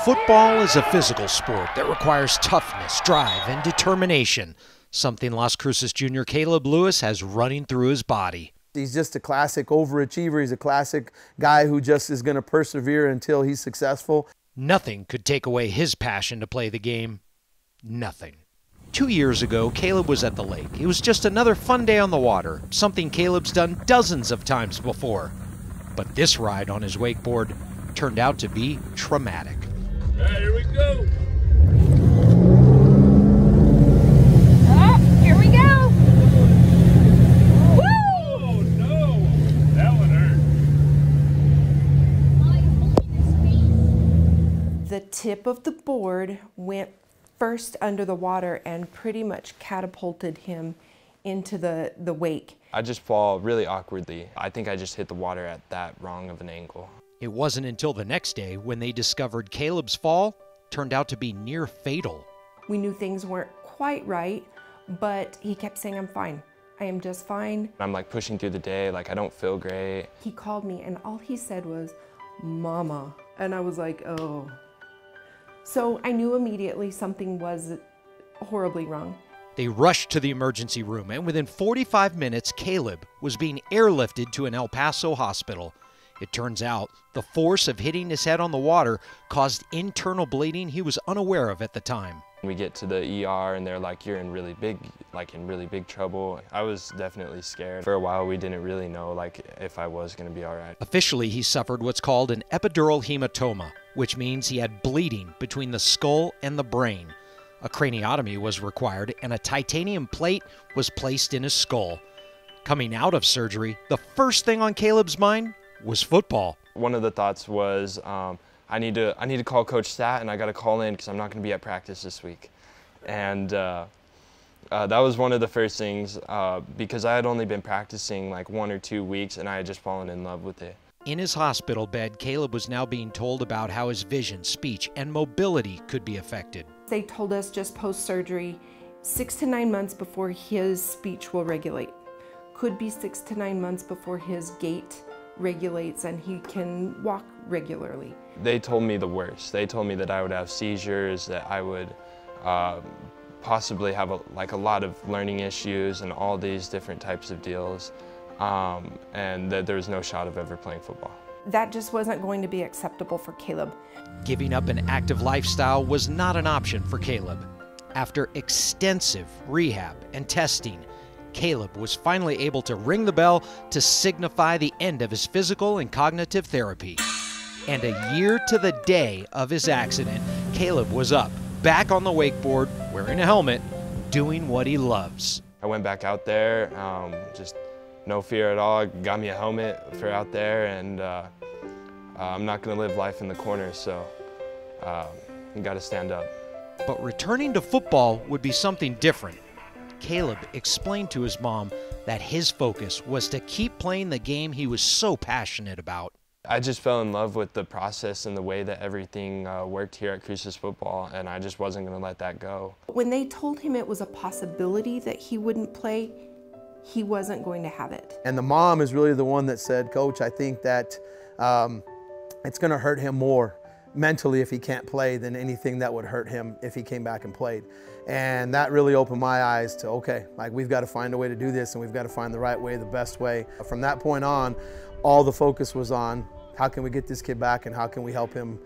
Football is a physical sport that requires toughness, drive, and determination, something Las Cruces junior Caleb Lewis has running through his body. He's just a classic overachiever. He's a classic guy who just is going to persevere until he's successful. Nothing could take away his passion to play the game. Nothing. 2 years ago, Caleb was at the lake. It was just another fun day on the water, something Caleb's done dozens of times before. But this ride on his wakeboard turned out to be traumatic. All right, here we go. Oh, here we go. Woo! Oh, no. That one hurt. The tip of the board went first under the water and pretty much catapulted him into the wake. I just fall really awkwardly. I think I just hit the water at that wrong of an angle. It wasn't until the next day when they discovered Caleb's fall turned out to be near fatal. We knew things weren't quite right, but he kept saying, "I'm fine. I am just fine." I'm like pushing through the day, like I don't feel great. He called me and all he said was, "Mama." And I was like, oh. So I knew immediately something was horribly wrong. They rushed to the emergency room, and within 45 minutes, Caleb was being airlifted to an El Paso hospital. It turns out the force of hitting his head on the water caused internal bleeding he was unaware of at the time. We get to the ER and they're like, you're in really big trouble. I was definitely scared. For a while we didn't really know if I was gonna be all right. Officially, he suffered what's called an epidural hematoma, which means he had bleeding between the skull and the brain. A craniotomy was required and a titanium plate was placed in his skull. Coming out of surgery, the first thing on Caleb's mind was football. One of the thoughts was, I need to call Coach Stat and I got to call in because I'm not going to be at practice this week. And that was one of the first things because I had only been practicing like 1 or 2 weeks and I had just fallen in love with it. In his hospital bed, Caleb was now being told about how his vision, speech, and mobility could be affected. They told us just post-surgery, 6 to 9 months before his speech will regulate. Could be 6 to 9 months before his gait regulates and he can walk regularly. They told me the worst. They told me that I would have seizures, that I would possibly have a lot of learning issues and all these different types of deals, and that there was no shot of ever playing football. That just wasn't going to be acceptable for Caleb. Giving up an active lifestyle was not an option for Caleb. After extensive rehab and testing, Caleb was finally able to ring the bell to signify the end of his physical and cognitive therapy. And a year to the day of his accident, Caleb was up, back on the wakeboard, wearing a helmet, doing what he loves. I went back out there, just no fear at all. Got me a helmet for out there, and I'm not going to live life in the corner, so you got to stand up. But returning to football would be something different. Caleb explained to his mom that his focus was to keep playing the game he was so passionate about. I just fell in love with the process and the way that everything worked here at Cruces football, and I just wasn't going to let that go. When they told him it was a possibility that he wouldn't play, he wasn't going to have it. And the mom is really the one that said, "Coach, I think that it's going to hurt him more mentally if he can't play than anything that would hurt him if he came back and played." And that really opened my eyes to, okay, we've got to find a way to do this, and we've got to find the right way, the best way. From that point on, all the focus was on how can we get this kid back and how can we help him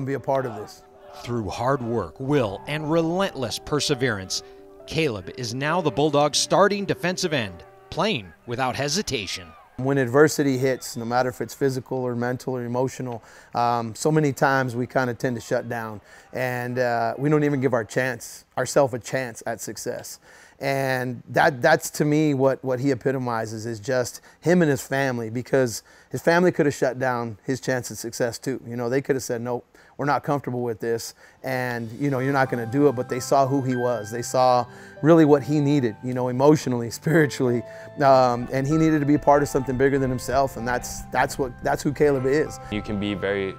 be a part of this. Through hard work, will, and relentless perseverance, Caleb is now the Bulldogs' starting defensive end, playing without hesitation. When adversity hits, no matter if it's physical or mental or emotional, so many times we kind of tend to shut down, and we don't even give ourselves a chance at success. And that's to me what he epitomizes, is just him and his family, because his family could have shut down his chance of success too. You know, they could have said, nope, we're not comfortable with this, and you know, you're not going to do it. But they saw who he was. They saw really what he needed, you know, emotionally, spiritually, and he needed to be a part of something bigger than himself. And that's who Caleb is. You can be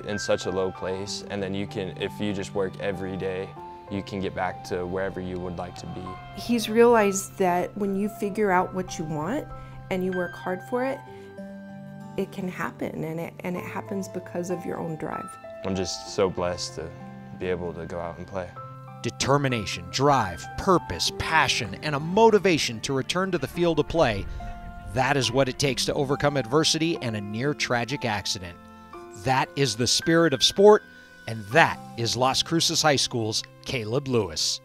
in such a low place, and then you can, if you just work every day, you can get back to wherever you would like to be. He's realized that when you figure out what you want and you work hard for it, it can happen, and it happens because of your own drive. I'm just so blessed to be able to go out and play. Determination, drive, purpose, passion, and a motivation to return to the field of play. That is what it takes to overcome adversity and a near-tragic accident. That is the spirit of sport, and that is Las Cruces High School's Caleb Lewis.